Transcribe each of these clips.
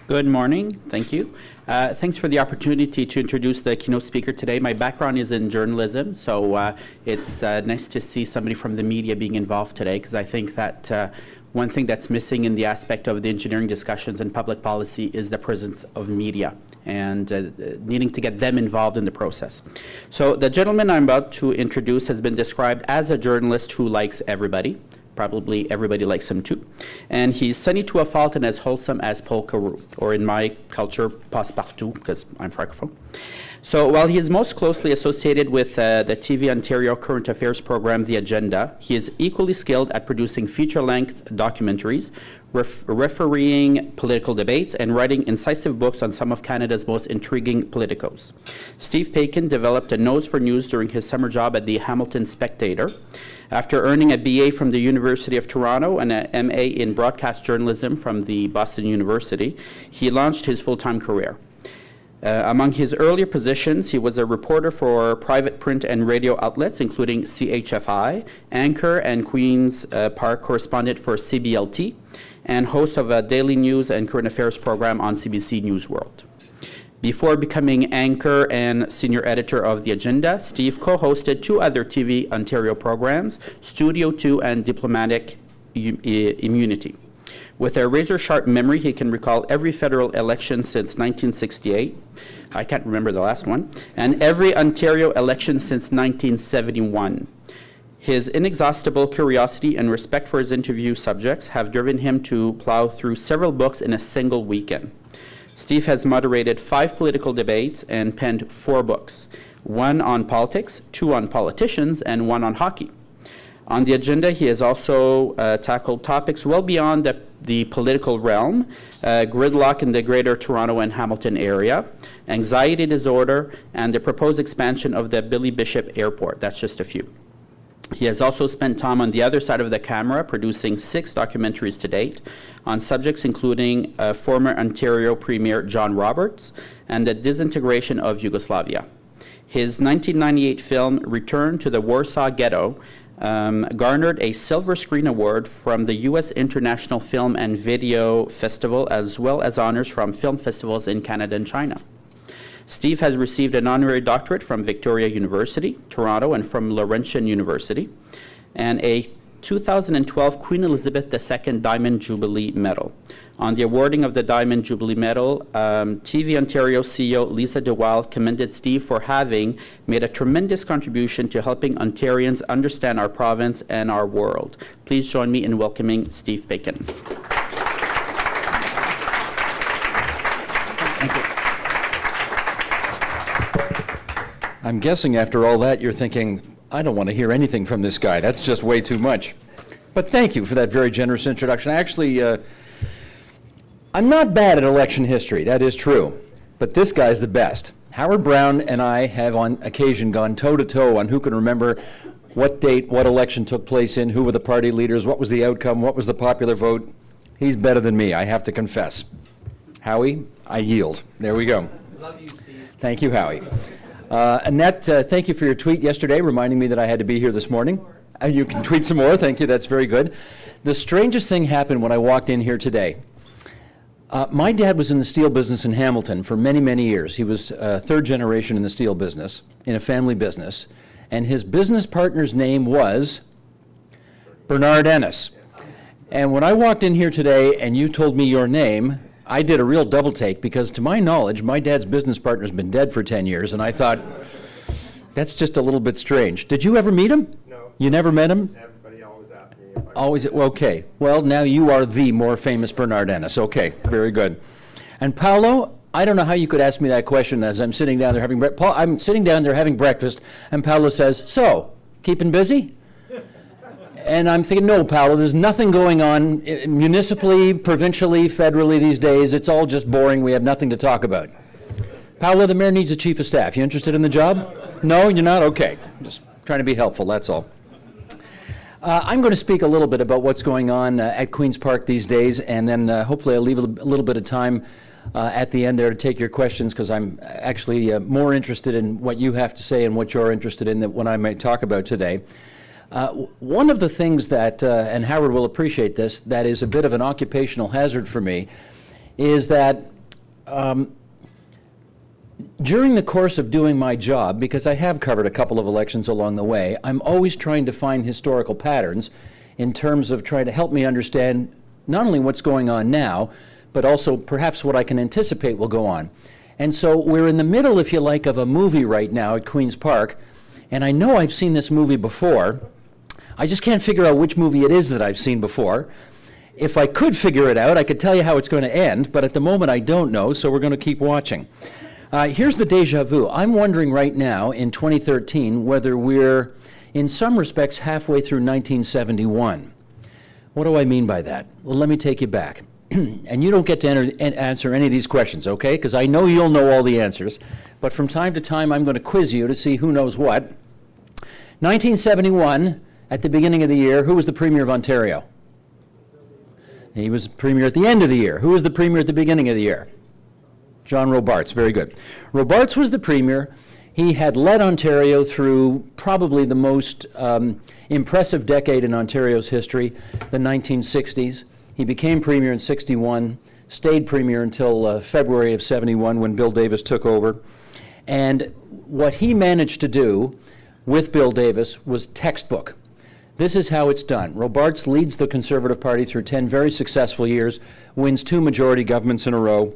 Good morning. Thank you. Thanks for the opportunity to introduce the keynote speaker today. My background is in journalism, so it's nice to see somebody from the media being involved today, because I think that one thing that's missing in the aspect of the engineering discussions and public policy is the presence of media and needing to get them involved in the process. So the gentleman I'm about to introduce has been described as a journalist who likes everybody. Probably everybody likes him too. And he's sunny to a fault and as wholesome as polka root, or in my culture, passe-partout, because I'm francophone. So while he is most closely associated with the TVOntario current affairs program, The Agenda, he is equally skilled at producing feature-length documentaries, refereeing political debates, and writing incisive books on some of Canada's most intriguing politicos. Steve Paikin developed a nose for news during his summer job at the Hamilton Spectator. After earning a BA from the University of Toronto and an MA in broadcast journalism from the Boston University, he launched his full-time career. Among his earlier positions, he was a reporter for private print and radio outlets, including CHFI, anchor and Queen's Park correspondent for CBLT, and host of a daily news and current affairs program on CBC News World. Before becoming anchor and senior editor of The Agenda, Steve co-hosted two other TVOntario programs, Studio 2 and Diplomatic Immunity. With a razor-sharp memory, he can recall every federal election since 1968. I can't remember the last one. And every Ontario election since 1971. His inexhaustible curiosity and respect for his interview subjects have driven him to plow through several books in a single weekend. Steve has moderated 5 political debates and penned 4 books, 1 on politics, 2 on politicians, and 1 on hockey. On The Agenda, he has also tackled topics well beyond the political realm, gridlock in the Greater Toronto and Hamilton area, anxiety disorder, and the proposed expansion of the Billy Bishop Airport. That's just a few. He has also spent time on the other side of the camera, producing 6 documentaries to date on subjects including former Ontario Premier John Roberts and the disintegration of Yugoslavia. His 1998 film, Return to the Warsaw Ghetto, garnered a Silver Screen Award from the U.S. International Film and Video Festival, as well as honors from film festivals in Canada and China. Steve has received an honorary doctorate from Victoria University, Toronto, and from Laurentian University, and a 2012 Queen Elizabeth II Diamond Jubilee Medal. On the awarding of the Diamond Jubilee Medal, TVOntario CEO Lisa DeWild commended Steve for having made a tremendous contribution to helping Ontarians understand our province and our world. Please join me in welcoming Steve Paikin. Thank you. I'm guessing after all that you're thinking, I don't want to hear anything from this guy. That's just way too much. But thank you for that very generous introduction. Actually, I'm not bad at election history, that is true, but this guy's the best. Howard Brown and I have on occasion gone toe-to-toe on who can remember what date, what election took place in, who were the party leaders, what was the outcome, what was the popular vote. He's better than me, I have to confess. Howie, I yield. There we go. Love you, Steve. Thank you, Howie. Annette, thank you for your tweet yesterday reminding me that I had to be here this morning. And you can tweet some more, thank you, that's very good. The strangest thing happened when I walked in here today. My dad was in the steel business in Hamilton for many, many years. He was third generation in the steel business, in a family business, and his business partner's name was Bernard Ennis. And when I walked in here today and you told me your name, I did a real double take because to my knowledge, my dad's business partner's been dead for 10 years, and I thought, that's just a little bit strange. Did you ever meet him? No. You never met him? Everybody always asks me if I Always, okay. Well, now you are the more famous Bernard Ennis. Okay, very good. And Paolo, I don't know how you could ask me that question as I'm sitting down there having breakfast. I'm sitting down there having breakfast, and Paolo says, so, keeping busy? And I'm thinking, no, Paolo, there's nothing going on municipally, provincially, federally these days. It's all just boring. We have nothing to talk about. Paolo, the mayor needs a chief of staff. You interested in the job? No, you're not? Okay. Just trying to be helpful, that's all. I'm going to speak a little bit about what's going on at Queen's Park these days, and then hopefully I'll leave a little bit of time at the end there to take your questions, because I'm actually more interested in what you have to say and what you're interested in than what I might talk about today. One of the things that, and Howard will appreciate this, that is a bit of an occupational hazard for me, is that during the course of doing my job, because I have covered a couple of elections along the way, I'm always trying to find historical patterns in terms of trying to help me understand not only what's going on now, but also perhaps what I can anticipate will go on. And so we're in the middle, if you like, of a movie right now at Queen's Park, and I know I've seen this movie before. I just can't figure out which movie it is that I've seen before. If I could figure it out, I could tell you how it's going to end, but at the moment I don't know, so we're going to keep watching. Here's the déjà vu. I'm wondering right now, in 2013, whether we're, in some respects, halfway through 1971. What do I mean by that? Well, let me take you back. And you don't get to answer any of these questions, okay? Because I know you'll know all the answers. But from time to time, I'm going to quiz you to see who knows what. 1971, at the beginning of the year, who was the Premier of Ontario? He was Premier at the end of the year. Who was the Premier at the beginning of the year? John Robarts, very good. Robarts was the Premier. He had led Ontario through probably the most impressive decade in Ontario's history, the 1960s. He became Premier in 61, stayed Premier until February of 71 when Bill Davis took over. And what he managed to do with Bill Davis was textbook. This is how it's done. Robarts leads the Conservative Party through 10 very successful years, wins 2 majority governments in a row.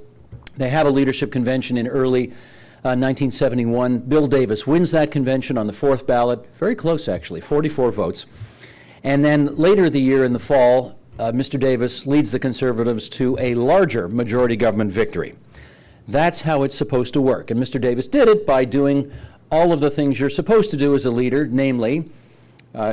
They have a leadership convention in early 1971. Bill Davis wins that convention on the 4th ballot, very close actually, 44 votes. And then later the year in the fall, Mr. Davis leads the Conservatives to a larger majority government victory. That's how it's supposed to work. And Mr. Davis did it by doing all of the things you're supposed to do as a leader, namely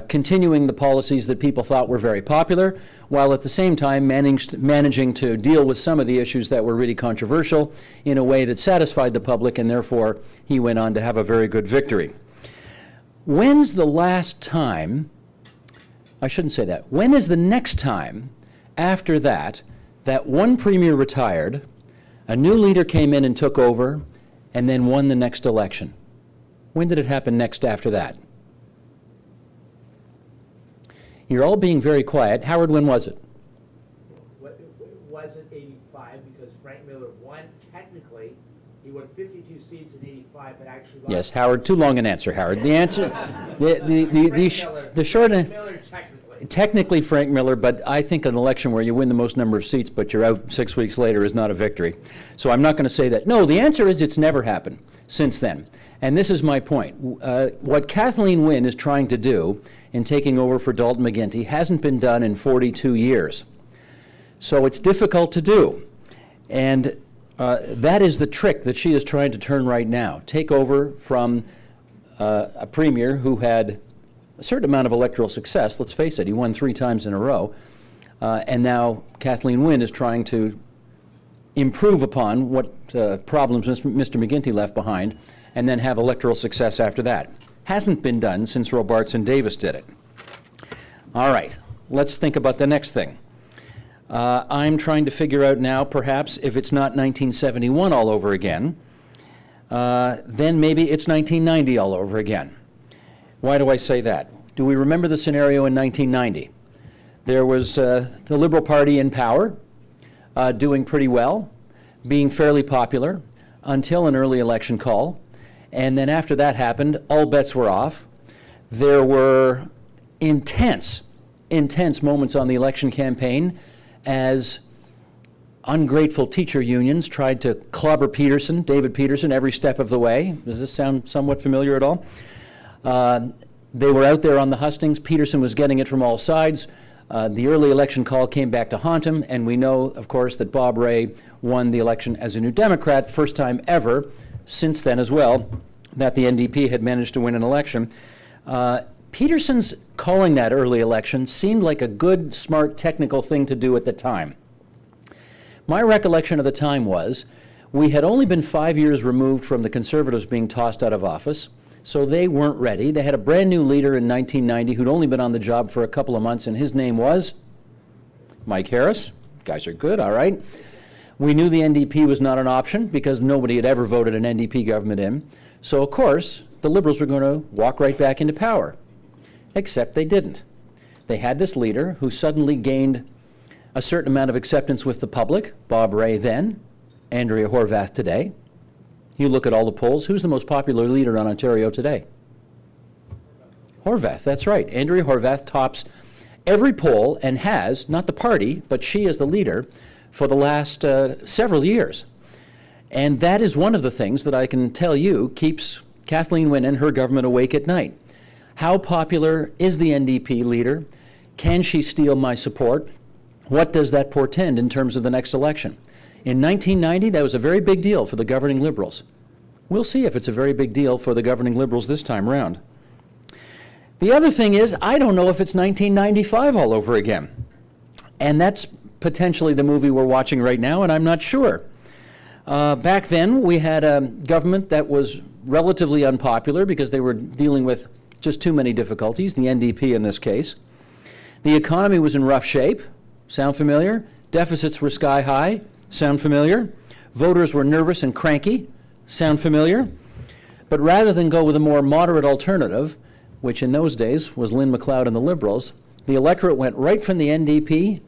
continuing the policies that people thought were very popular, while at the same time managing to deal with some of the issues that were really controversial in a way that satisfied the public, and therefore he went on to have a very good victory. When's the last time, I shouldn't say that, when is the next time after that that one Premier retired, a new leader came in and took over, and then won the next election? When did it happen next after that? You're all being very quiet. Howard, when was it? It wasn't 85 because Frank Miller won. Technically, he won 52 seats in 85, but actually lost. Yes, Howard, too long an answer, Howard. The answer, the short answer. Miller Technically Frank Miller, but I think an election where you win the most number of seats but you're out 6 weeks later is not a victory. So I'm not going to say that. No, the answer is it's never happened since then. And this is my point. What Kathleen Wynne is trying to do in taking over for Dalton McGuinty hasn't been done in 42 years. So it's difficult to do. And that is the trick that she is trying to turn right now. Take over from a Premier who had a certain amount of electoral success. Let's face it, he won 3 times in a row. And now Kathleen Wynne is trying to improve upon what problems Mr. McGuinty left behind, and then have electoral success after that. Hasn't been done since Robarts and Davis did it. All right, let's think about the next thing. I'm trying to figure out now, perhaps, if it's not 1971 all over again, then maybe it's 1990 all over again. Why do I say that? Do we remember the scenario in 1990? There was the Liberal Party in power, doing pretty well, being fairly popular, until an early election call. And then after that happened, all bets were off. There were intense moments on the election campaign as ungrateful teacher unions tried to clobber David Peterson, every step of the way. Does this sound somewhat familiar at all? They were out there on the hustings. Peterson was getting it from all sides. The early election call came back to haunt him, and we know, of course, that Bob Rae won the election as a New Democrat, first time ever, since then as well, that the NDP had managed to win an election. Peterson's calling that early election seemed like a good, smart, technical thing to do at the time. My recollection of the time was we had only been 5 years removed from the Conservatives being tossed out of office, so they weren't ready. They had a brand new leader in 1990 who'd only been on the job for a couple of months, and his name was Mike Harris. Guys are good, all right. We knew the NDP was not an option because nobody had ever voted an NDP government in. So, of course, the Liberals were going to walk right back into power. Except they didn't. They had this leader who suddenly gained a certain amount of acceptance with the public. Bob Rae then, Andrea Horwath today. You look at all the polls, who's the most popular leader in Ontario today? Horwath, that's right. Andrea Horwath tops every poll and has, not the party, but she is the leader for the last several years. And that is one of the things that I can tell you keeps Kathleen Wynne and her government awake at night. How popular is the NDP leader? Can she steal my support? What does that portend in terms of the next election? In 1990, that was a very big deal for the governing Liberals. We'll see if it's a very big deal for the governing Liberals this time round. The other thing is, I don't know if it's 1995 all over again. And that's potentially the movie we're watching right now, and I'm not sure. Back then, we had a government that was relatively unpopular because they were dealing with just too many difficulties, the NDP in this case. The economy was in rough shape. Sound familiar? Deficits were sky high. Sound familiar? Voters were nervous and cranky. Sound familiar? But rather than go with a more moderate alternative, which in those days was Lynn MacLeod and the Liberals, the electorate went right from the NDP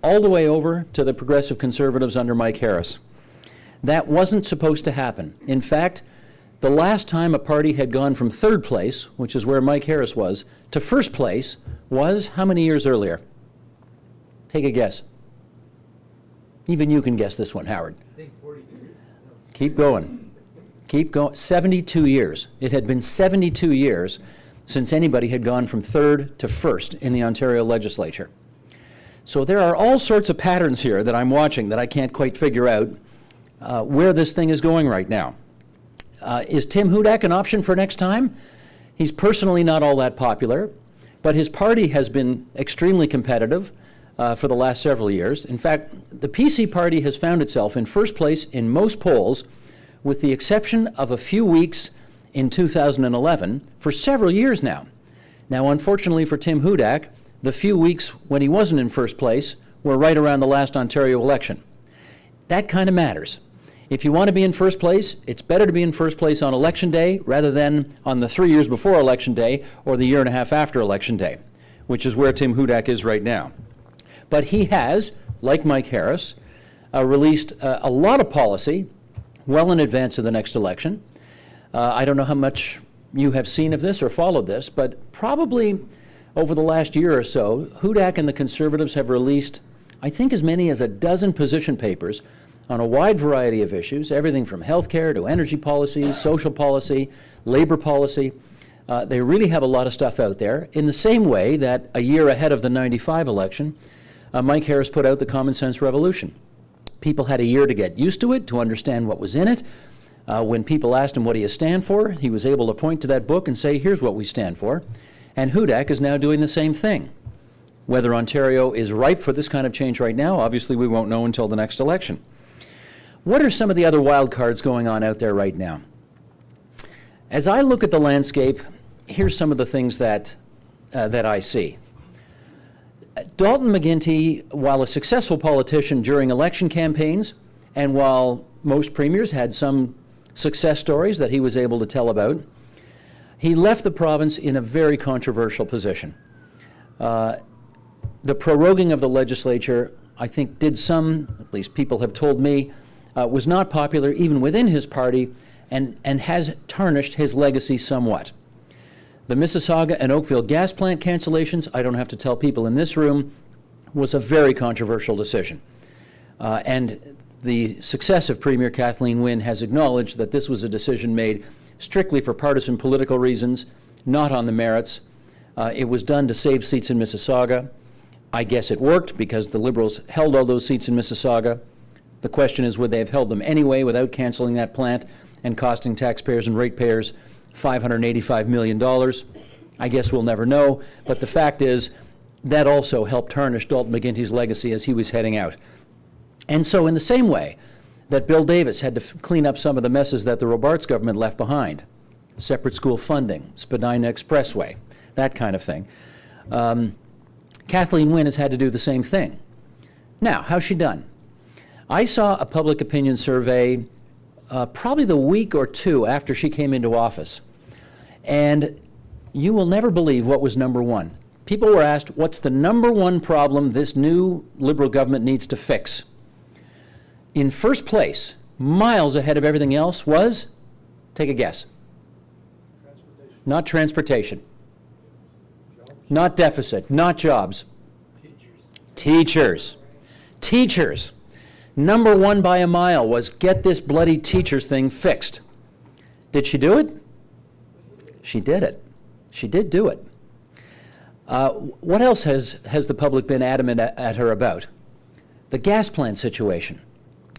all the way over to the Progressive Conservatives under Mike Harris. That wasn't supposed to happen. In fact, the last time a party had gone from third place, which is where Mike Harris was, to first place was how many years earlier? Take a guess. Even you can guess this one, Howard. I think 43. Keep going. Keep going. 72 years. It had been 72 years since anybody had gone from third to first in the Ontario legislature. So there are all sorts of patterns here that I'm watching that I can't quite figure out where this thing is going right now. Is Tim Hudak an option for next time? He's personally not all that popular, but his party has been extremely competitive for the last several years. In fact, the PC party has found itself in first place in most polls, with the exception of a few weeks in 2011, for several years now. Now, unfortunately for Tim Hudak, the few weeks when he wasn't in first place were right around the last Ontario election. That kind of matters. If you want to be in first place, it's better to be in first place on Election Day rather than on the 3 years before Election Day or the year and a half after Election Day, which is where Tim Hudak is right now. But he has, like Mike Harris, released a lot of policy well in advance of the next election. I don't know how much you have seen of this or followed this, but probably over the last year or so, Hudak and the Conservatives have released, I think, as many as a dozen position papers on a wide variety of issues, everything from healthcare to energy policy, social policy, labor policy. They really have a lot of stuff out there, in the same way that a year ahead of the '95 election, Mike Harris put out the Common Sense Revolution. People had a year to get used to it, to understand what was in it. When people asked him what he stand for, he was able to point to that book and say, here's what we stand for. And Hudak is now doing the same thing. Whether Ontario is ripe for this kind of change right now, obviously we won't know until the next election. What are some of the other wild cards going on out there right now? As I look at the landscape, here's some of the things that I see. Dalton McGuinty, while a successful politician during election campaigns, and while most premiers had some success stories that he was able to tell about, he left the province in a very controversial position. The proroguing of the legislature, I think, did some, at least people have told me, was not popular even within his party and has tarnished his legacy somewhat. The Mississauga and Oakville gas plant cancellations, I don't have to tell people in this room, was a very controversial decision. And the successive Premier Kathleen Wynne has acknowledged that this was a decision made strictly for partisan political reasons, not on the merits. It was done to save seats in Mississauga. I guess it worked because the Liberals held all those seats in Mississauga. The question is, would they have held them anyway without canceling that plant and costing taxpayers and ratepayers $585 million? I guess we'll never know, but the fact is that also helped tarnish Dalton McGuinty's legacy as he was heading out. And so in the same way that Bill Davis had to clean up some of the messes that the Robarts government left behind, separate school funding, Spadina Expressway, that kind of thing, Kathleen Wynne has had to do the same thing. Now, how's she done? I saw a public opinion survey probably the week or two after she came into office, and you will never believe what was number one. people were asked, what's the number one problem this new Liberal government needs to fix? In first place, miles ahead of everything else was, take a guess. Not transportation. Not deficit. Not jobs. Teachers. Teachers. Number one by a mile was get this bloody teachers thing fixed. Did she do it? She did it. She did do it. What else has the public been adamant at her about? The gas plant situation.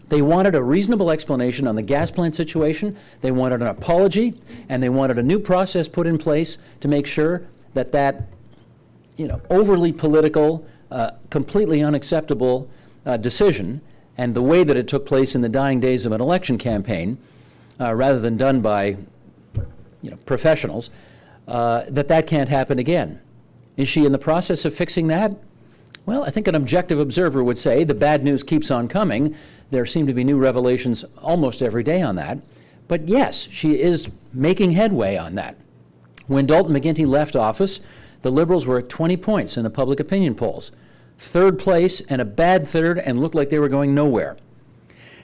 They wanted a reasonable explanation on the gas plant situation, they wanted an apology, and they wanted a new process put in place to make sure that overly political, completely unacceptable decision, and the way that it took place in the dying days of an election campaign, rather than done by professionals, that can't happen again. Is she in the process of fixing that? Well, I think an objective observer would say the bad news keeps on coming. There seem to be new revelations almost every day on that. But yes, she is making headway on that. When Dalton McGuinty left office, the Liberals were at 20 points in the public opinion polls. Third place and a bad third, and looked like they were going nowhere.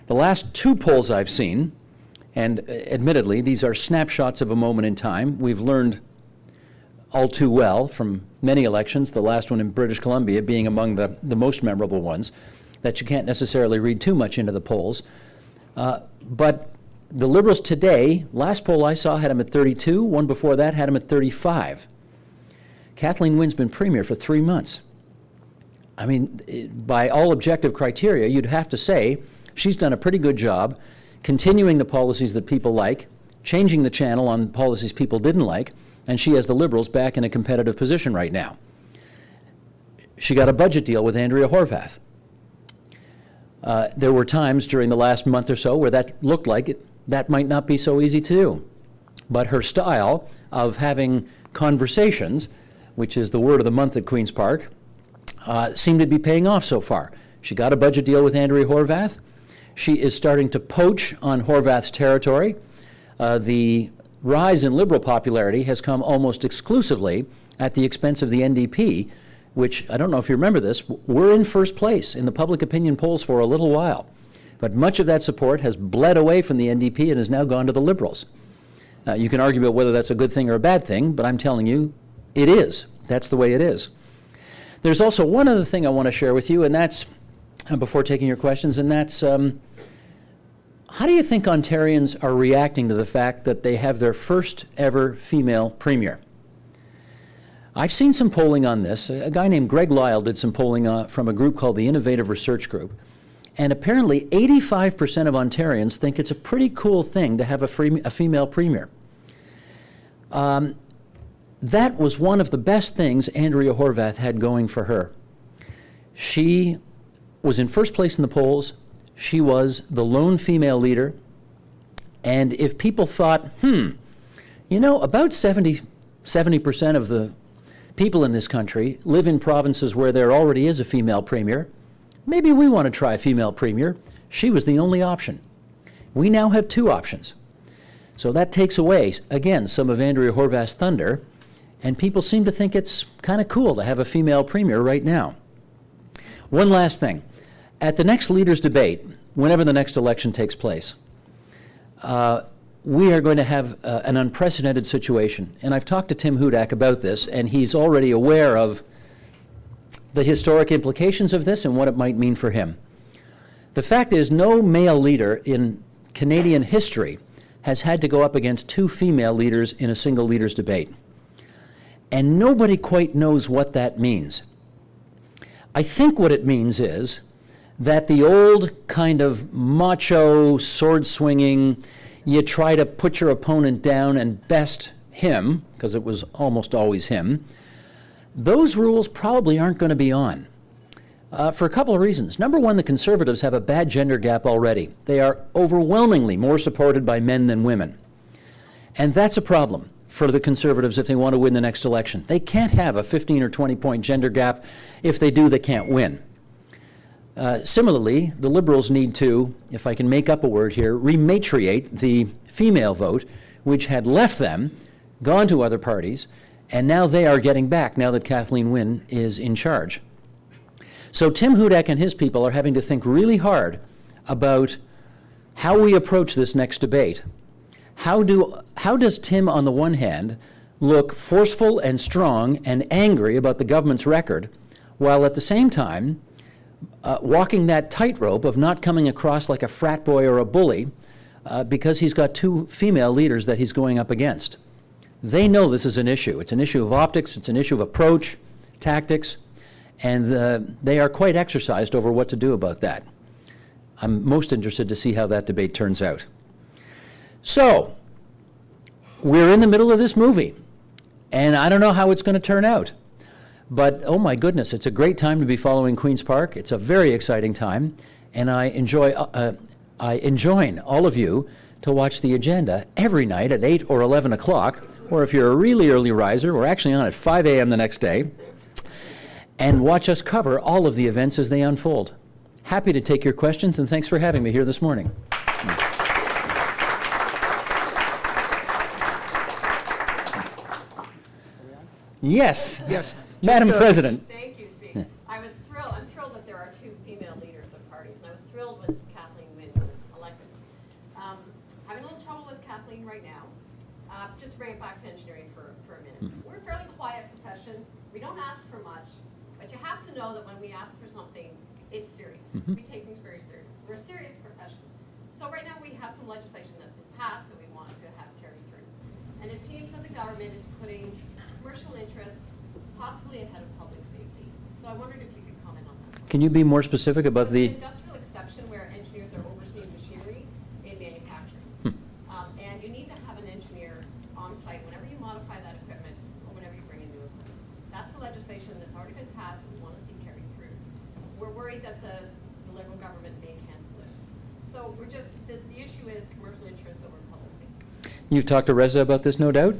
The last two polls I've seen, and admittedly, these are snapshots of a moment in time. We've learned all too well from many elections, the last one in British Columbia being among the most memorable ones, that you can't necessarily read too much into the polls. But the Liberals today, last poll I saw had them at 32, one before that had them at 35. Kathleen Wynne's been Premier for 3 months. I mean, by all objective criteria, you'd have to say she's done a pretty good job continuing the policies that people like, changing the channel on policies people didn't like, and she has the Liberals back in a competitive position right now. She got a budget deal with Andrea Horwath. There were times during the last month or so where that looked like that might not be so easy to do. But her style of having conversations, which is the word of the month at Queen's Park, seemed to be paying off so far. She got a budget deal with Andrea Horwath. She is starting to poach on Horwath's territory. The rise in Liberal popularity has come almost exclusively at the expense of the NDP, which, I don't know if you remember this, we're in first place in the public opinion polls for a little while. But much of that support has bled away from the NDP and has now gone to the Liberals. You can argue about whether that's a good thing or a bad thing, but I'm telling you, it is. That's the way it is. There's also one other thing I want to share with you, and that's, before taking your questions, and that's, how do you think Ontarians are reacting to the fact that they have their first ever female premier? I've seen some polling on this. A guy named Greg Lyle did some polling from a group called the Innovative Research Group. And apparently 85% of Ontarians think it's a pretty cool thing to have a female premier. That was one of the best things Andrea Horwath had going for her. She was in first place in the polls. She was the lone female leader. And if people thought, about 70% of the people in this country live in provinces where there already is a female premier, maybe we want to try a female premier. She was the only option. We now have two options. So that takes away, again, some of Andrea Horwath's thunder, and people seem to think it's kind of cool to have a female premier right now. One last thing. At the next leaders' debate, whenever the next election takes place, we are going to have an unprecedented situation. And I've talked to Tim Hudak about this, and he's already aware of the historic implications of this and what it might mean for him. The fact is, no male leader in Canadian history has had to go up against two female leaders in a single leaders' debate. And nobody quite knows what that means. I think what it means is that the old kind of macho, sword-swinging, you try to put your opponent down and best him, because it was almost always him, those rules probably aren't going to be on. For a couple of reasons. Number one, the Conservatives have a bad gender gap already. They are overwhelmingly more supported by men than women. And that's a problem for the Conservatives if they want to win the next election. They can't have a 15 or 20 point gender gap. If they do, they can't win. Similarly, the Liberals need to, if I can make up a word here, rematriate the female vote, which had left them, gone to other parties, And now they are getting back now that Kathleen Wynne is in charge. So Tim Hudak and his people are having to think really hard about how we approach this next debate. How does Tim, on the one hand, look forceful and strong and angry about the government's record, while at the same time walking that tightrope of not coming across like a frat boy or a bully because he's got two female leaders that he's going up against? They know this is an issue. It's an issue of optics, it's an issue of approach, tactics, and they are quite exercised over what to do about that. I'm most interested to see how that debate turns out. So, we're in the middle of this movie, and I don't know how it's going to turn out. But, oh my goodness, it's a great time to be following Queen's Park. It's a very exciting time, and I enjoin all of you to watch the agenda every night at 8 or 11 o'clock, or if you're a really early riser, we're actually on at 5 a.m. the next day, and watch us cover all of the events as they unfold. Happy to take your questions, and thanks for having me here this morning. Yes. Yes. Madam President. Thank you, Steve. I'm thrilled that there are two female leaders of parties, and I was thrilled when Kathleen Wynne was elected. Having a little trouble with Kathleen right now. Just to bring it back to engineering for a minute. We're a fairly quiet profession. We don't ask for much, but you have to know that when we ask for something, it's serious. We take things very serious. We're a serious profession. So right now we have some legislation that's been passed that we want to have carried through. And it seems that the government is putting commercial interests possibly ahead of public safety. So I wondered if you could comment on that. Can you be more specific about the... It's an industrial exception where engineers are overseeing machinery in manufacturing. And you need to have an engineer on site whenever you modify that equipment or whenever you bring in new equipment. That's the legislation that's already been passed that we want to see carried through. We're worried that the Liberal government may cancel it. So we're just, the issue is commercial interests over public safety. You've talked to Reza about this, no doubt?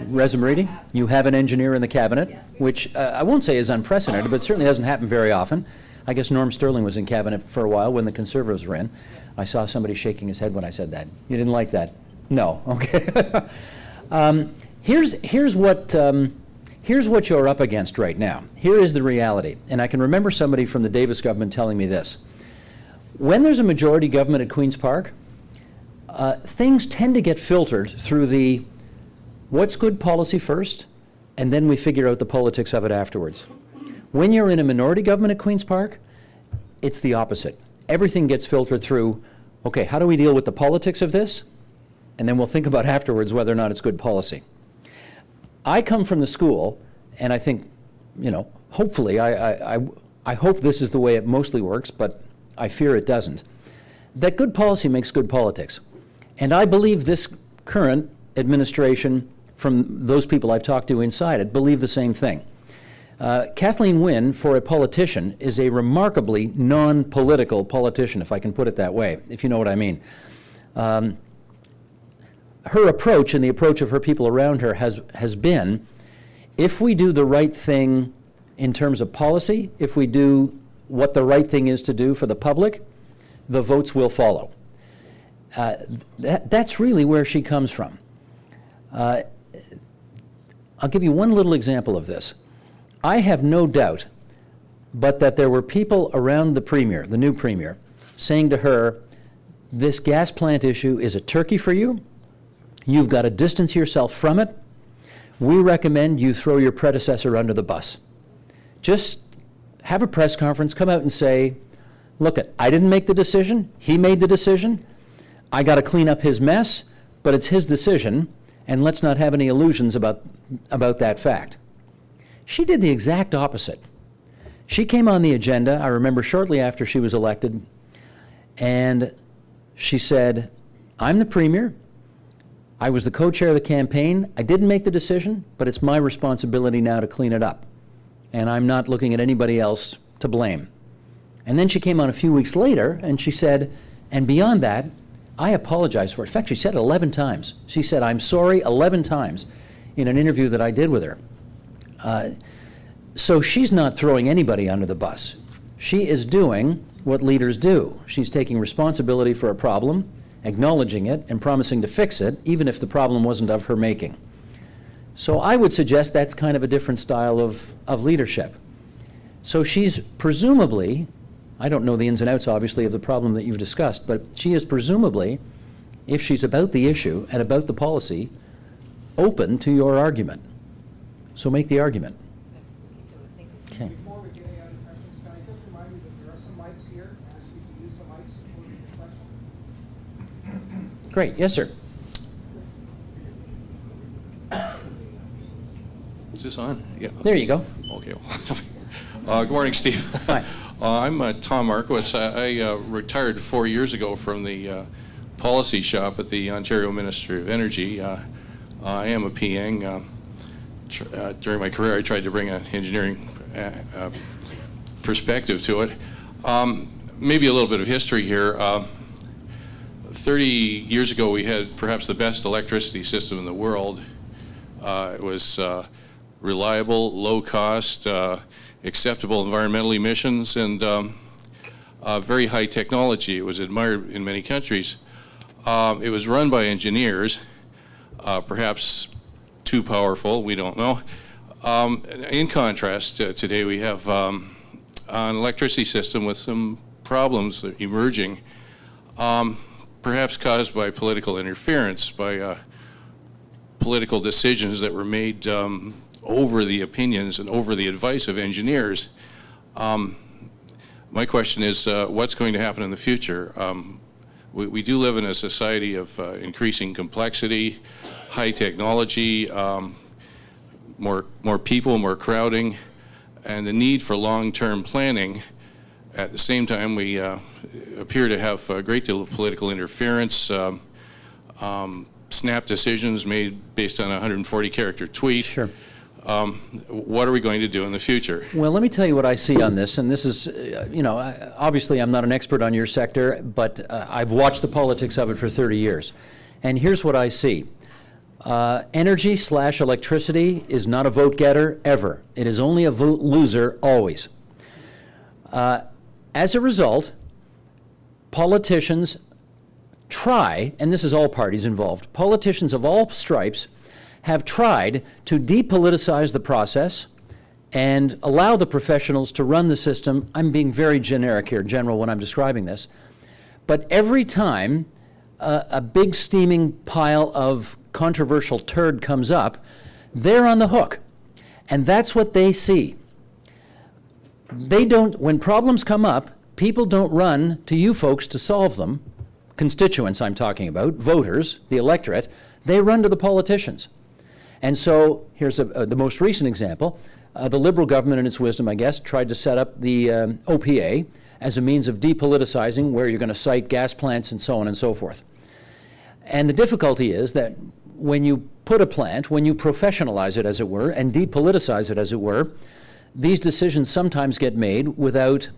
Reza Maridi, you have an engineer in the cabinet, Yes, which I won't say is unprecedented, but certainly doesn't happen very often. I guess Norm Sterling was in cabinet for a while when the Conservatives were in. I saw somebody shaking his head when I said that. You didn't like that? No. Okay. Here's what you're up against right now. Here is the reality, and I can remember somebody from the Davis government telling me this. When there's a majority government at Queen's Park, things tend to get filtered through the what's good policy first, and then we figure out the politics of it afterwards. When you're in a minority government at Queen's Park, it's the opposite. Everything gets filtered through, okay, how do we deal with the politics of this? And then we'll think about afterwards whether or not it's good policy. I come from the school, and I think, you know, hopefully, I hope this is the way it mostly works, but I fear it doesn't, that good policy makes good politics. And I believe this current administration, from those people I've talked to inside it, believe the same thing. Kathleen Wynne, for a politician, is a remarkably non-political politician, if I can put it that way, if you know what I mean. Her approach and the approach of her people around her has been, if we do the right thing in terms of policy, if we do what the right thing is to do for the public, the votes will follow. That's really where she comes from. I'll give you one little example of this. I have no doubt but that there were people around the premier, the new premier, saying to her, this gas plant issue is a turkey for you. You've got to distance yourself from it. We recommend you throw your predecessor under the bus. Just have a press conference, come out and say, look, I didn't make the decision, he made the decision. I got to clean up his mess, but it's his decision, and let's not have any illusions about that fact. She did the exact opposite. She came on the agenda, I remember shortly after she was elected, and she said, I'm the premier, I was the co-chair of the campaign, I didn't make the decision, but it's my responsibility now to clean it up. And I'm not looking at anybody else to blame. And then she came on a few weeks later, and she said, and beyond that, I apologize for it. In fact, she said it 11 times. She said, I'm sorry 11 times in an interview that I did with her. So she's not throwing anybody under the bus. She is doing what leaders do. She's taking responsibility for a problem, acknowledging it, and promising to fix it, even if the problem wasn't of her making. So I would suggest that's kind of a different style of leadership. So she's presumably, I don't know the ins and outs, obviously, of the problem that you've discussed, but she is presumably, if she's about the issue and about the policy, open to your argument. So make the argument. Okay. Before we get any other questions, can I just remind you that there are some mics here, ask you to use the mics for your question? Great. Yes, sir. Is this on? Yeah. There you go. Okay. Good morning, Steve. Hi. I'm Tom Markowitz. I retired 4 years ago from the policy shop at the Ontario Ministry of Energy. I am a PN. During my career, I tried to bring an engineering perspective to it. Maybe a little bit of history here. 30 years ago, we had perhaps the best electricity system in the world. It was reliable, low cost, acceptable environmental emissions, and very high technology. It was admired in many countries. It was run by engineers, perhaps too powerful, we don't know. In contrast, today we have an electricity system with some problems emerging, perhaps caused by political interference, by political decisions that were made over the opinions and over the advice of engineers. My question is, what's going to happen in the future? We do live in a society of increasing complexity, high technology, more people, more crowding, and the need for long-term planning. At the same time, we appear to have a great deal of political interference, snap decisions made based on a 140-character tweet. Sure. What are we going to do in the future? Well, let me tell you what I see on this, and this is, obviously I'm not an expert on your sector, but I've watched the politics of it for 30 years. And here's what I see. Energy/electricity is not a vote getter, ever. It is only a vote loser, always. As a result, politicians try, and this is all parties involved, politicians of all stripes have tried to depoliticize the process and allow the professionals to run the system. I'm being very generic here, general, when I'm describing this. But every time a big steaming pile of controversial turd comes up, they're on the hook. And that's what they see. They don't, when problems come up, people don't run to you folks to solve them. Constituents I'm talking about, voters, the electorate, they run to the politicians. And so here's the most recent example. The Liberal government, in its wisdom, I guess, tried to set up the OPA as a means of depoliticizing where you're going to site gas plants and so on and so forth. And the difficulty is that when you put a plant, when you professionalize it, as it were, and depoliticize it, as it were, these decisions sometimes get made without,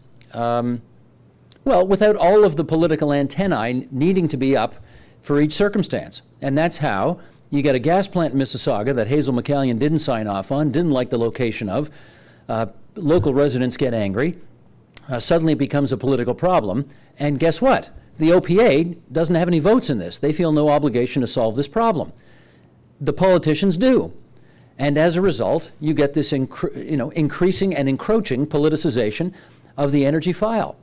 without all of the political antennae needing to be up for each circumstance. And that's how you get a gas plant in Mississauga that Hazel McCallion didn't sign off on, didn't like the location of. Local residents get angry. Suddenly it becomes a political problem. And guess what? The OPA doesn't have any votes in this. They feel no obligation to solve this problem. The politicians do. And as a result, you get this increasing and encroaching politicization of the energy file.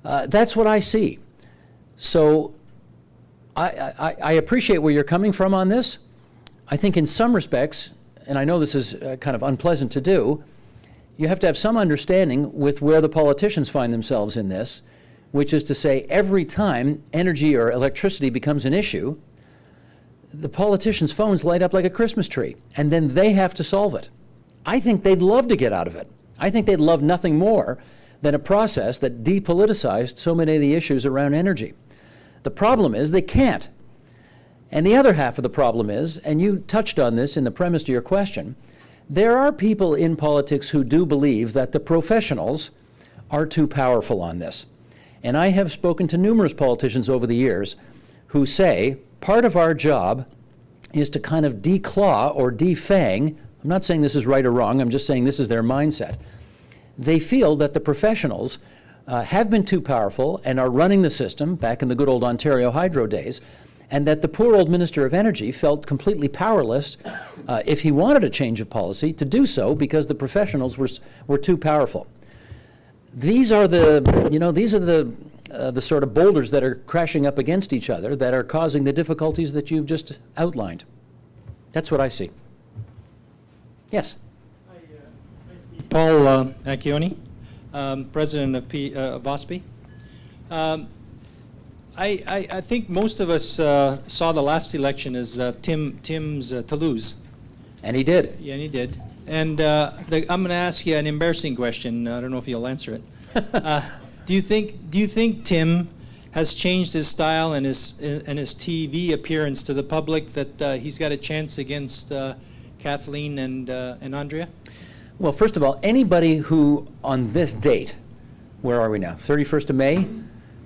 That's what I see. So I appreciate where you're coming from on this. I think in some respects, and I know this is kind of unpleasant to do, you have to have some understanding with where the politicians find themselves in this, which is to say every time energy or electricity becomes an issue, the politicians' phones light up like a Christmas tree, and then they have to solve it. I think they'd love to get out of it. I think they'd love nothing more than a process that depoliticized so many of the issues around energy. The problem is they can't. And the other half of the problem is, and you touched on this in the premise to your question, there are people in politics who do believe that the professionals are too powerful on this. And I have spoken to numerous politicians over the years who say part of our job is to kind of declaw or defang. I'm not saying this is right or wrong, I'm just saying this is their mindset. They feel that the professionals have been too powerful and are running the system back in the good old Ontario hydro days, and that the poor old Minister of Energy felt completely powerless if he wanted a change of policy to do so because the professionals were too powerful. These are the sort of boulders that are crashing up against each other that are causing the difficulties that you've just outlined. That's what I see. Yes. Paul Acchioni, president of OCEPP. I think most of us saw the last election as Tim's to lose. And he did. Yeah, and he did. And I'm going to ask you an embarrassing question. I don't know if you'll answer it. Do you think Tim has changed his style and his TV appearance to the public that he's got a chance against Kathleen and Andrea? Well, first of all, anybody who on this date, where are we now, 31st of May,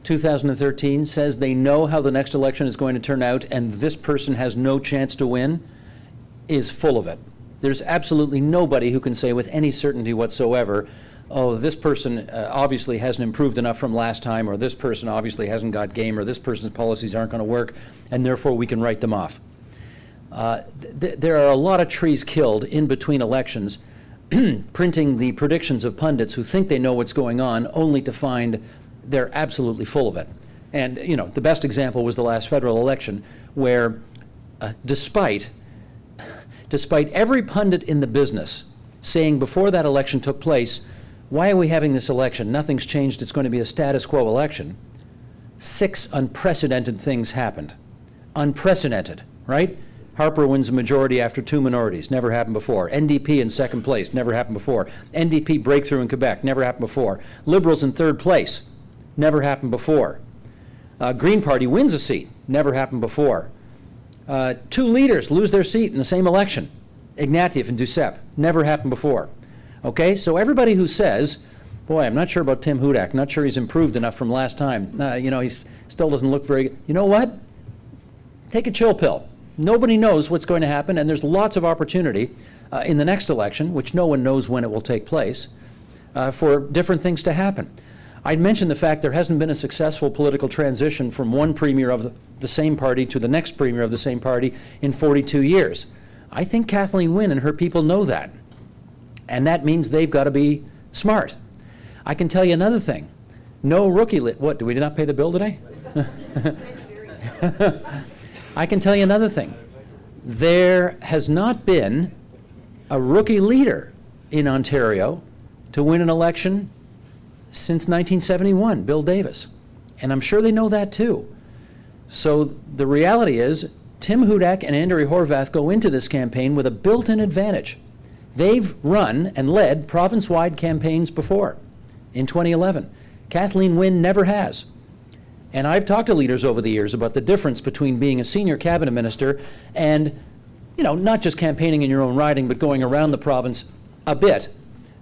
2013, says they know how the next election is going to turn out and this person has no chance to win is full of it. There's absolutely nobody who can say with any certainty whatsoever, oh, this person obviously hasn't improved enough from last time, or this person obviously hasn't got game, or this person's policies aren't going to work, and therefore we can write them off. There are a lot of trees killed in between elections printing the predictions of pundits who think they know what's going on, only to find they're absolutely full of it. And, you know, the best example was the last federal election, where despite every pundit in the business saying before that election took place, why are we having this election? Nothing's changed. It's going to be a status quo election. 6 unprecedented things happened. Unprecedented, right? Harper wins a majority after 2 minorities. Never happened before. NDP in second place. Never happened before. NDP breakthrough in Quebec. Never happened before. Liberals in third place. Never happened before. Green Party wins a seat. Never happened before. 2 leaders lose their seat in the same election. Ignatieff and Duceppe. Never happened before. Okay, so everybody who says, boy, I'm not sure about Tim Hudak, not sure he's improved enough from last time, you know, he still doesn't look very good. You know what? Take a chill pill. Nobody knows what's going to happen, and there's lots of opportunity in the next election, which no one knows when it will take place, for different things to happen. I'd mentioned the fact there hasn't been a successful political transition from one premier of the same party to the next premier of the same party in 42 years. I think Kathleen Wynne and her people know that. And that means they've got to be smart. I can tell you another thing. No rookie what, did we not pay the bill today? I can tell you another thing. There has not been a rookie leader in Ontario to win an election since 1971, Bill Davis. And I'm sure they know that too. So the reality is, Tim Hudak and Andrea Horwath go into this campaign with a built-in advantage. They've run and led province-wide campaigns before, in 2011. Kathleen Wynne never has. And I've talked to leaders over the years about the difference between being a senior cabinet minister and, you know, not just campaigning in your own riding, but going around the province a bit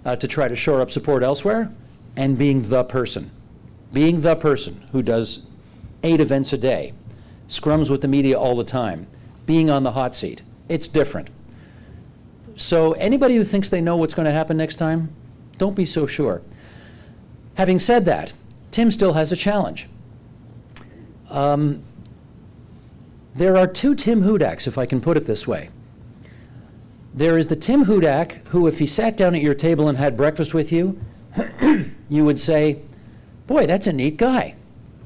to try to shore up support elsewhere, and being the person. Being the person who does 8 events a day, scrums with the media all the time, being on the hot seat. It's different. So anybody who thinks they know what's going to happen next time, don't be so sure. Having said that, Tim still has a challenge. There are 2 Tim Hudaks, if I can put it this way. There is the Tim Hudak who, if he sat down at your table and had breakfast with you, you would say, boy, that's a neat guy.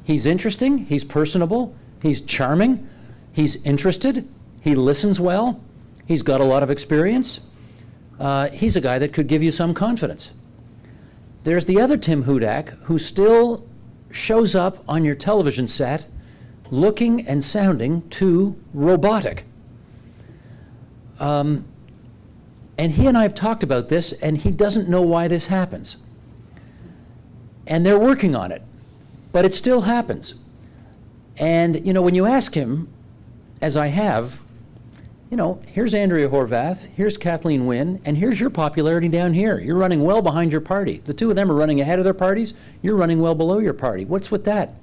He's interesting, he's personable, he's charming, he's interested, he listens well, he's got a lot of experience. He's a guy that could give you some confidence. There's the other Tim Hudak who still shows up on your television set looking and sounding too robotic. And he and I have talked about this, and he doesn't know why this happens. And they're working on it, but it still happens. And, you know, when you ask him, as I have, you know, here's Andrea Horwath, here's Kathleen Wynne, and here's your popularity down here. You're running well behind your party. The 2 of them are running ahead of their parties. You're running well below your party. What's with that?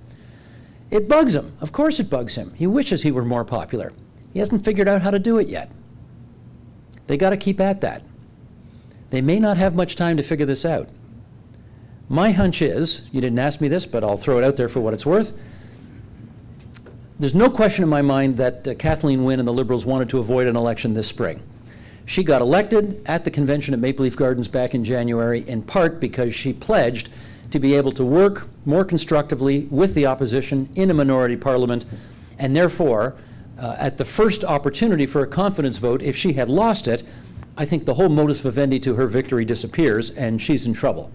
It bugs him. Of course it bugs him. He wishes he were more popular. He hasn't figured out how to do it yet. They got to keep at that. They may not have much time to figure this out. My hunch is, you didn't ask me this, but I'll throw it out there for what it's worth, there's no question in my mind that Kathleen Wynne and the Liberals wanted to avoid an election this spring. She got elected at the convention at Maple Leaf Gardens back in January, in part because she pledged to be able to work more constructively with the opposition in a minority parliament, and therefore, at the first opportunity for a confidence vote, if she had lost it, I think the whole modus vivendi to her victory disappears and she's in trouble.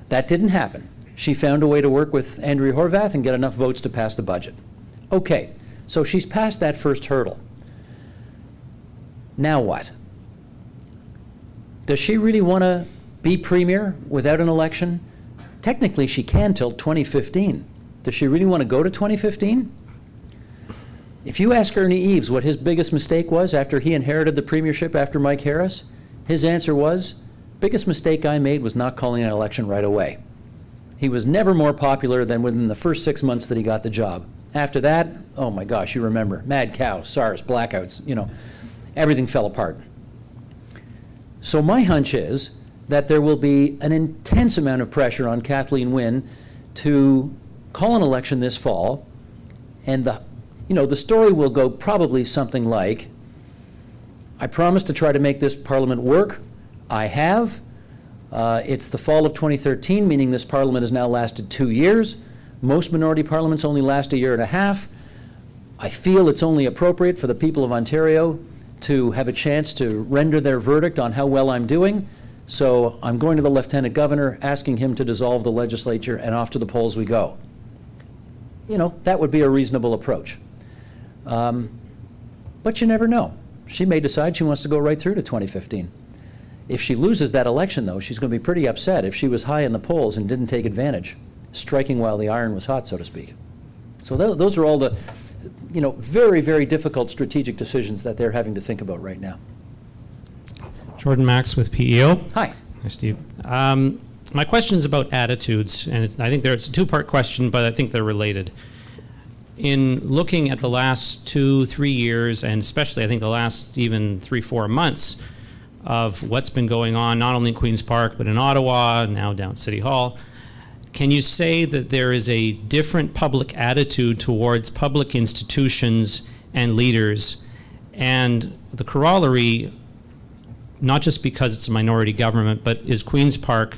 That didn't happen. She found a way to work with Andrea Horwath and get enough votes to pass the budget. Okay, so she's passed that first hurdle. Now what? Does she really want to be premier without an election? Technically, she can till 2015. Does she really want to go to 2015? If you ask Ernie Eves what his biggest mistake was after he inherited the premiership after Mike Harris, his answer was, biggest mistake I made was not calling an election right away. He was never more popular than within the first 6 months that he got the job. After that, oh my gosh, you remember, mad cow, SARS, blackouts, you know, everything fell apart. So my hunch is that there will be an intense amount of pressure on Kathleen Wynne to call an election this fall, and the story will go probably something like, I promised to try to make this parliament work. I have. It's the fall of 2013, meaning this parliament has now lasted 2 years. Most minority parliaments only last a year and a half. I feel it's only appropriate for the people of Ontario to have a chance to render their verdict on how well I'm doing. So I'm going to the Lieutenant Governor, asking him to dissolve the legislature, and off to the polls we go. You know, that would be a reasonable approach. But you never know. She may decide she wants to go right through to 2015. If she loses that election, though, she's going to be pretty upset if she was high in the polls and didn't take advantage, striking while the iron was hot, so to speak. So those are all the, very, very difficult strategic decisions that they're having to think about right now. Jordan Max with PEO. Hi. Hi, Steve. My question is about attitudes, and I think it's a two-part question, but I think they're related. In looking at the last 2-3 years, and especially I think the last even 3-4 months of what's been going on, not only in Queen's Park, but in Ottawa, now down at City Hall, can you say that there is a different public attitude towards public institutions and leaders? And the corollary, not just because it's a minority government, but is Queen's Park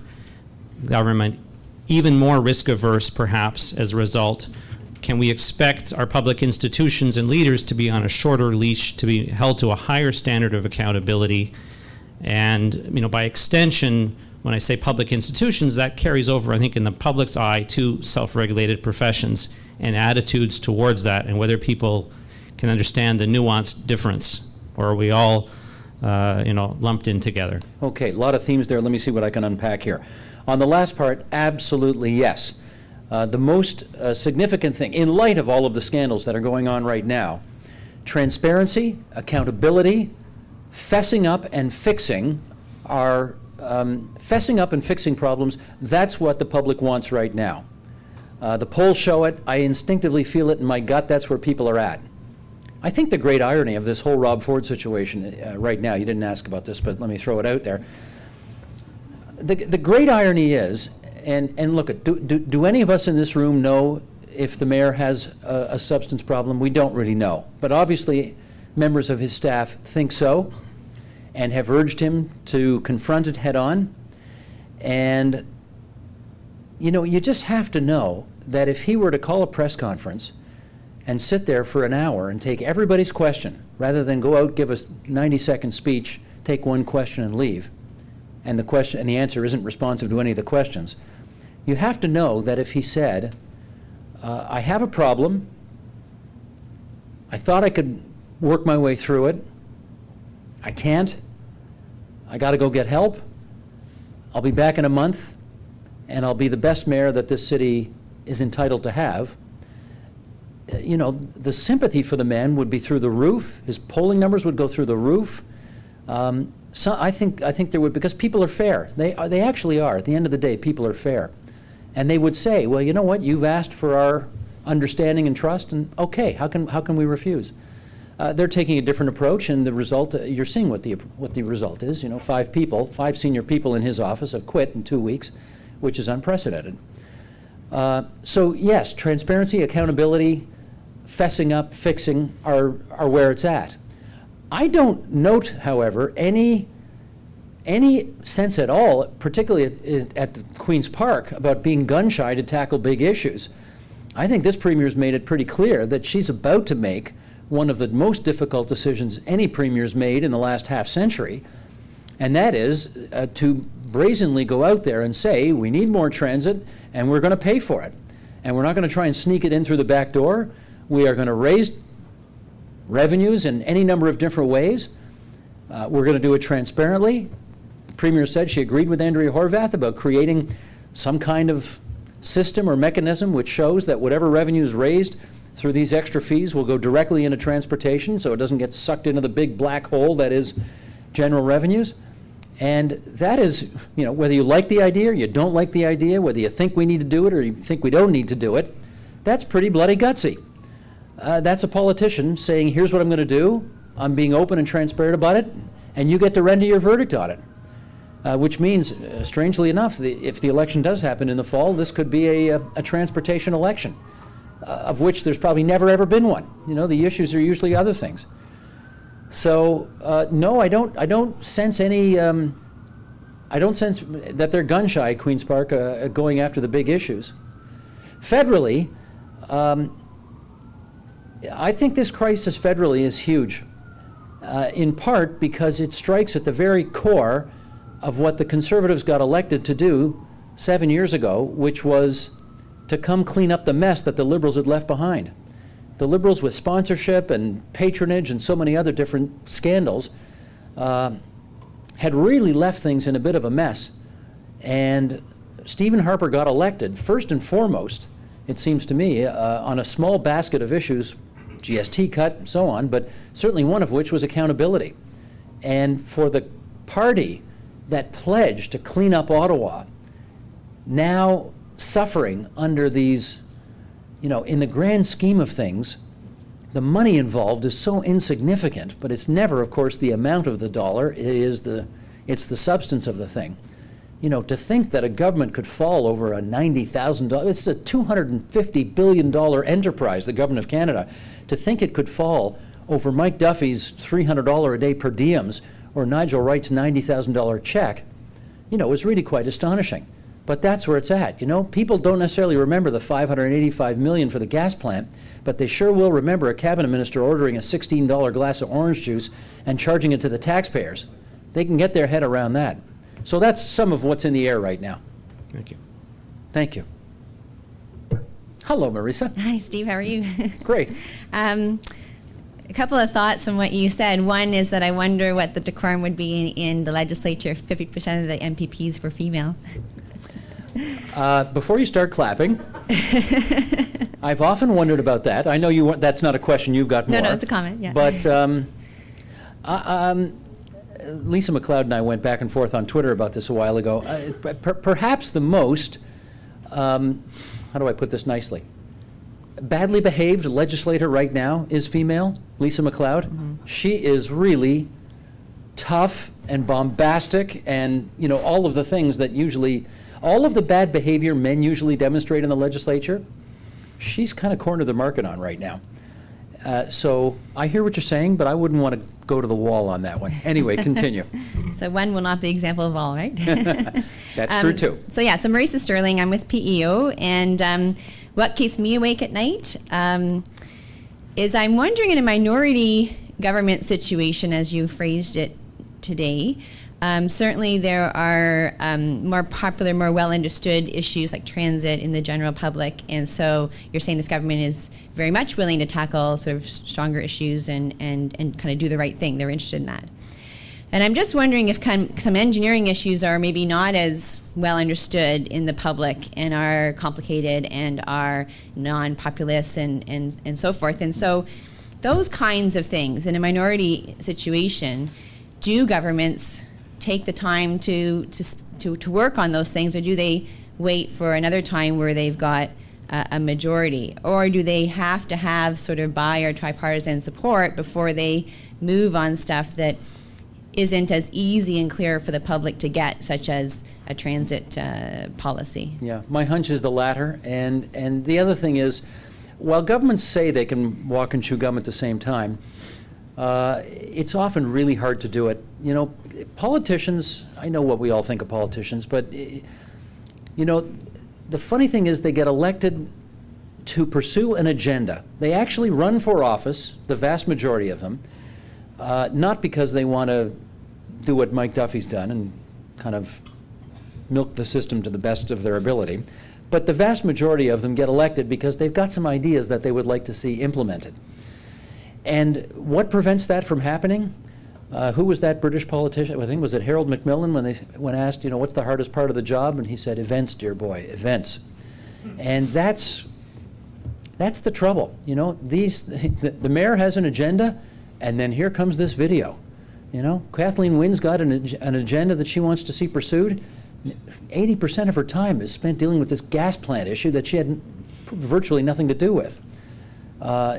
government even more risk averse perhaps as a result? Can we expect our public institutions and leaders to be on a shorter leash, to be held to a higher standard of accountability? And by extension, when I say public institutions, that carries over, I think, in the public's eye to self-regulated professions and attitudes towards that, and whether people can understand the nuanced difference, or are we all lumped in together? Okay, a lot of themes there. Let me see what I can unpack here. On the last part, absolutely yes. The most significant thing, in light of all of the scandals that are going on right now, transparency, accountability, fessing up and fixing problems, that's what the public wants right now. The polls show it. I instinctively feel it in my gut. That's where people are at. I think the great irony of this whole Rob Ford situation right now, you didn't ask about this, but let me throw it out there. The great irony is, and look, do any of us in this room know if the mayor has a substance problem? We don't really know. But obviously, members of his staff think so and have urged him to confront it head on. And, you just have to know that if he were to call a press conference and sit there for an hour and take everybody's question, rather than go out, give a 90-second speech, take one question and leave, and the answer isn't responsive to any of the questions, you have to know that if he said, I have a problem, I thought I could work my way through it, I can't, I got to go get help, I'll be back in a month, and I'll be the best mayor that this city is entitled to have, the sympathy for the man would be through the roof. His polling numbers would go through the roof. So I think there would, because people are fair. They actually are. At the end of the day, people are fair. And they would say, well, you know what? You've asked for our understanding and trust, and okay, how can we refuse? They're taking a different approach, and the result, you're seeing what the result is. 5 senior people in his office have quit in 2 weeks, which is unprecedented. So yes, transparency, accountability, fessing up, fixing are where it's at. I don't note, however, any sense at all, particularly at the Queen's Park, about being gun-shy to tackle big issues. I think this Premier's made it pretty clear that she's about to make one of the most difficult decisions any Premier's made in the last half century, and that is to brazenly go out there and say, we need more transit, and we're going to pay for it. And we're not going to try and sneak it in through the back door. We are going to raise revenues in any number of different ways. We're going to do it transparently. The Premier said she agreed with Andrea Horwath about creating some kind of system or mechanism which shows that whatever revenue is raised through these extra fees will go directly into transportation, so it doesn't get sucked into the big black hole that is general revenues. And that is, whether you like the idea or you don't like the idea, whether you think we need to do it or you think we don't need to do it, that's pretty bloody gutsy. That's a politician saying, here's what I'm going to do, I'm being open and transparent about it, and you get to render your verdict on it. Which means, strangely enough, if the election does happen in the fall, this could be a transportation election, of which there's probably never ever been one. The issues are usually other things. So no, I don't sense any. I don't sense that they're gun shy at Queen's Park going after the big issues. Federally, I think this crisis federally is huge, in part because it strikes at the very core of what the Conservatives got elected to do 7 years ago, which was to come clean up the mess that the Liberals had left behind. The Liberals, with sponsorship and patronage and so many other different scandals, had really left things in a bit of a mess. And Stephen Harper got elected, first and foremost, it seems to me, on a small basket of issues, GST cut and so on, but certainly one of which was accountability. And for the party that pledged to clean up Ottawa, now suffering under these, in the grand scheme of things, the money involved is so insignificant, but it's never, of course, the amount of the dollar, it's the substance of the thing. To think that a government could fall over a $90,000, it's a $250 billion enterprise, the government of Canada, to think it could fall over Mike Duffy's $300 a day per diems or Nigel Wright's $90,000 check, is really quite astonishing. But that's where it's at. People don't necessarily remember the $585 million for the gas plant, but they sure will remember a cabinet minister ordering a $16 glass of orange juice and charging it to the taxpayers. They can get their head around that. So that's some of what's in the air right now. Thank you. Thank you. Hello, Marisa. Hi, Steve. How are you? Great. A couple of thoughts from what you said. One is that I wonder what the decorum would be in the legislature if 50% of the MPPs were female. Before you start clapping, I've often wondered about that. I know that's not a question you've got more. No, it's a comment, yeah. But Lisa MacLeod and I went back and forth on Twitter about this a while ago. Perhaps the most, how do I put this nicely? Badly behaved legislator right now is female, Lisa MacLeod. Mm-hmm. She is really tough and bombastic and, all of the things that all of the bad behavior men usually demonstrate in the legislature, she's kind of cornered the market on right now. So I hear what you're saying, but I wouldn't want to go to the wall on that one. Anyway, continue. So one will not be the example of all, right? That's true too. So Marisa Sterling, I'm with PEO, and what keeps me awake at night is I'm wondering, in a minority government situation, as you phrased it today, certainly there are more popular, more well understood issues like transit in the general public, and so you're saying this government is very much willing to tackle sort of stronger issues and kind of do the right thing. They're interested in that. And I'm just wondering if some engineering issues are maybe not as well understood in the public and are complicated and are non-populous and so forth. And so those kinds of things in a minority situation, do governments take the time to work on those things, or do they wait for another time where they've got a majority? Or do they have to have sort of bi or tripartisan support before they move on stuff that isn't as easy and clear for the public to get, such as a transit policy? Yeah, my hunch is the latter. And the other thing is, while governments say they can walk and chew gum at the same time, it's often really hard to do it. You know, politicians, I know what we all think of politicians, but, you know, the funny thing is they get elected to pursue an agenda. They actually run for office, the vast majority of them, not because they want to do what Mike Duffy's done and kind of milk the system to the best of their ability, but the vast majority of them get elected because they've got some ideas that they would like to see implemented. And what prevents that from happening? Who was that British politician? I think, was it Harold Macmillan when asked, you know, what's the hardest part of the job? And he said, events, dear boy, events. And that's the trouble. You know, the mayor has an agenda, and then here comes this video. You know, Kathleen Wynne's got an agenda that she wants to see pursued. 80% of her time is spent dealing with this gas plant issue that she had virtually nothing to do with.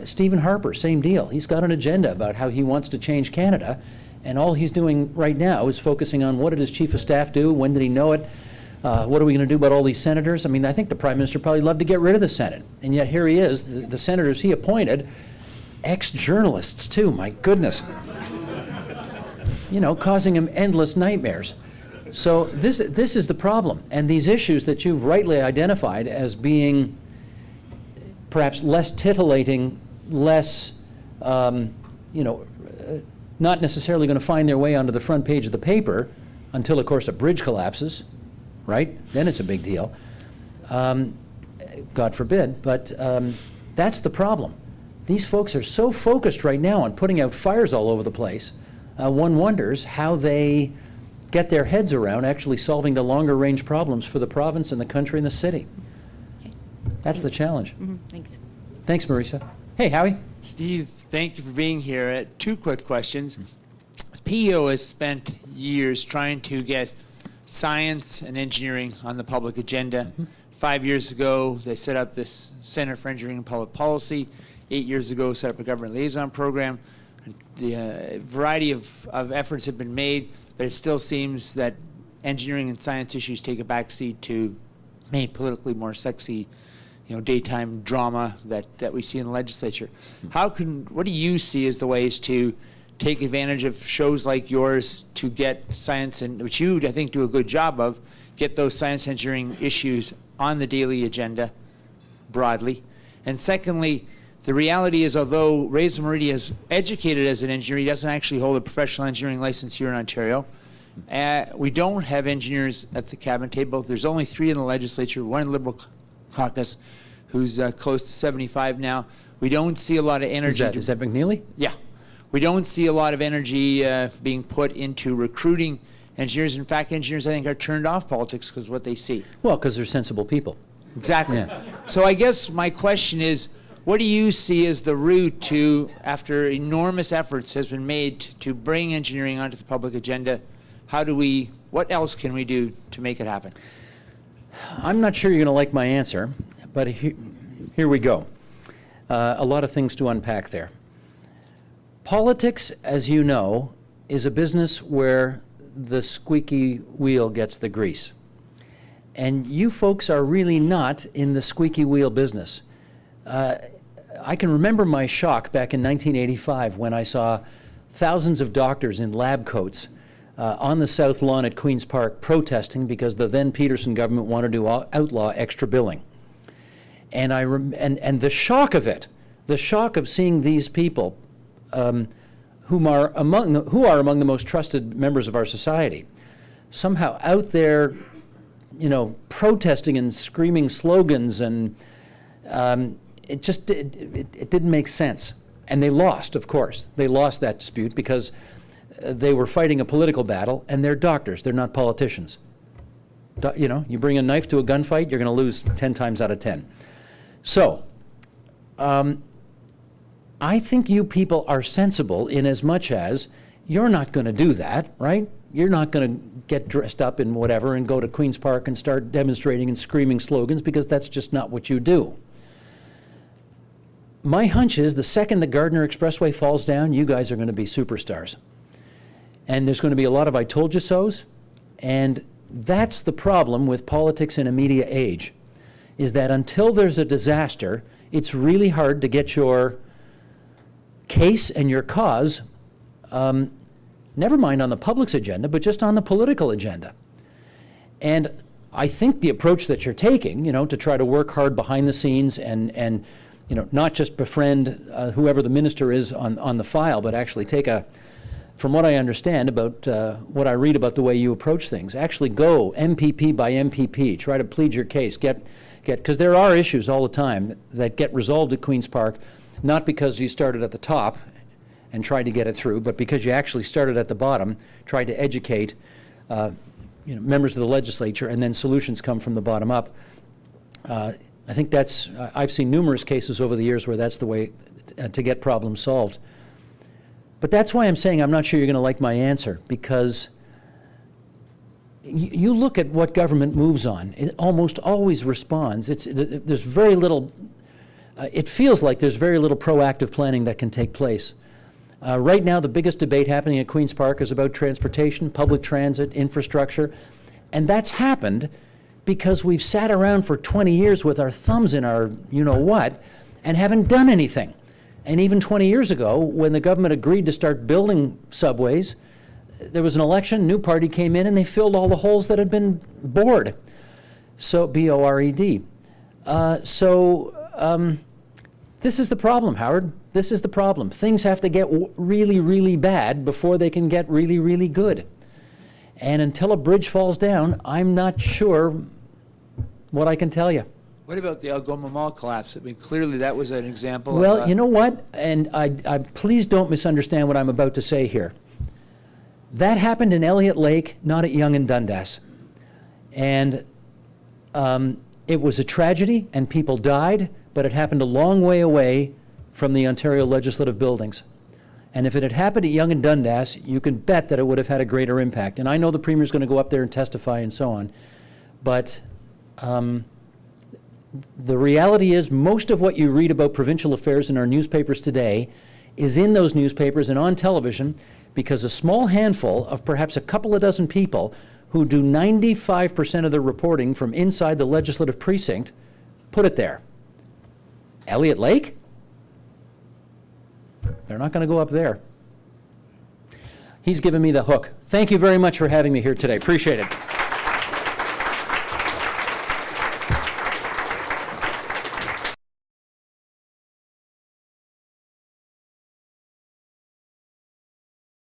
Stephen Harper, same deal. He's got an agenda about how he wants to change Canada, and all he's doing right now is focusing on what did his chief of staff do, when did he know it, what are we going to do about all these senators? I mean, I think the Prime Minister probably loved to get rid of the Senate, and yet here he is, the senators he appointed, ex-journalists too, my goodness. You know, causing him endless nightmares. So this is the problem, and these issues that you've rightly identified as being perhaps less titillating, less, you know, not necessarily going to find their way onto the front page of the paper until, of course, a bridge collapses, right? Then it's a big deal. God forbid, but that's the problem. These folks are so focused right now on putting out fires all over the place, one wonders how they get their heads around actually solving the longer range problems for the province and the country and the city. Okay. That's the challenge. Mm-hmm. Thanks. Thanks, Marisa. Hey, Howie. Steve, thank you for being here. Two quick questions. PEO has spent years trying to get science and engineering on the public agenda. 5 years ago, they set up this Center for Engineering and Public Policy. 8 years ago, set up a government liaison program. The variety of efforts have been made, but it still seems that engineering and science issues take a backseat to maybe politically more sexy, you know, daytime drama that we see in the legislature. What do you see as the ways to take advantage of shows like yours to get science, and which you, I think, do a good job of, get those science engineering issues on the daily agenda broadly? And secondly, the reality is, although Reza Maridi is educated as an engineer, he doesn't actually hold a professional engineering license here in Ontario. We don't have engineers at the cabinet table. There's only 3 in the legislature, 1 in the Liberal caucus, who's close to 75 now. We don't see a lot of energy. Is that McNeely? Yeah. We don't see a lot of energy being put into recruiting engineers. In fact, engineers, I think, are turned off politics because of what they see. Well, because they're sensible people. Exactly. Yeah. So I guess my question is, what do you see as the route to, after enormous efforts has been made to bring engineering onto the public agenda, what else can we do to make it happen? I'm not sure you're going to like my answer, but here we go. A lot of things to unpack there. Politics, as you know, is a business where the squeaky wheel gets the grease. And you folks are really not in the squeaky wheel business. I can remember my shock back in 1985 when I saw thousands of doctors in lab coats on the South Lawn at Queen's Park protesting because the then Peterson government wanted to outlaw extra billing. And and the shock of it, the shock of seeing these people who are among the most trusted members of our society, somehow out there, you know, protesting and screaming slogans, and it didn't make sense. And they lost, of course. They lost that dispute because they were fighting a political battle, and they're doctors, they're not politicians. You know, you bring a knife to a gunfight, you're going to lose 10 times out of 10. So, I think you people are sensible in as much as you're not going to do that, right? You're not going to get dressed up in whatever and go to Queen's Park and start demonstrating and screaming slogans, because that's just not what you do. My hunch is the second the Gardiner Expressway falls down, you guys are going to be superstars. And there's going to be a lot of I told you so's, and that's the problem with politics in a media age, is that until there's a disaster, it's really hard to get your case and your cause, never mind on the public's agenda, but just on the political agenda. And I think the approach that you're taking, to try to work hard behind the scenes and not just befriend whoever the minister is on the file, but actually take from what I understand about what I read about the way you approach things, actually go MPP by MPP, try to plead your case, because there are issues all the time that get resolved at Queen's Park, not because you started at the top and tried to get it through, but because you actually started at the bottom, tried to educate members of the legislature, and then solutions come from the bottom up. I think I've seen numerous cases over the years where that's the way to get problems solved. But that's why I'm saying I'm not sure you're going to like my answer, because you look at what government moves on, it almost always responds. There's very little, it feels like there's very little proactive planning that can take place. Right now, the biggest debate happening at Queen's Park is about transportation, public transit, infrastructure, and that's happened because we've sat around for 20 years with our thumbs in our you-know-what and haven't done anything. And even 20 years ago, when the government agreed to start building subways, there was an election, new party came in, and they filled all the holes that had been bored. So, B-O-R-E-D. This is the problem, Howard. This is the problem. Things have to get really, really bad before they can get really, really good. And until a bridge falls down, I'm not sure what I can tell you. What about the Algoma Mall collapse? I mean, clearly that was an example Well, of... you know what? And I please don't misunderstand what I'm about to say here. That happened in Elliott Lake, not at Yonge and Dundas. And it was a tragedy, and people died, but it happened a long way away from the Ontario legislative buildings. And if it had happened at Yonge and Dundas, you can bet that it would have had a greater impact. And I know the Premier's going to go up there and testify and so on. But the reality is most of what you read about provincial affairs in our newspapers today is in those newspapers and on television because a small handful of perhaps a couple of dozen people who do 95% of their reporting from inside the legislative precinct put it there. Elliott Lake? They're not going to go up there. He's given me the hook. Thank you very much for having me here today. Appreciate it.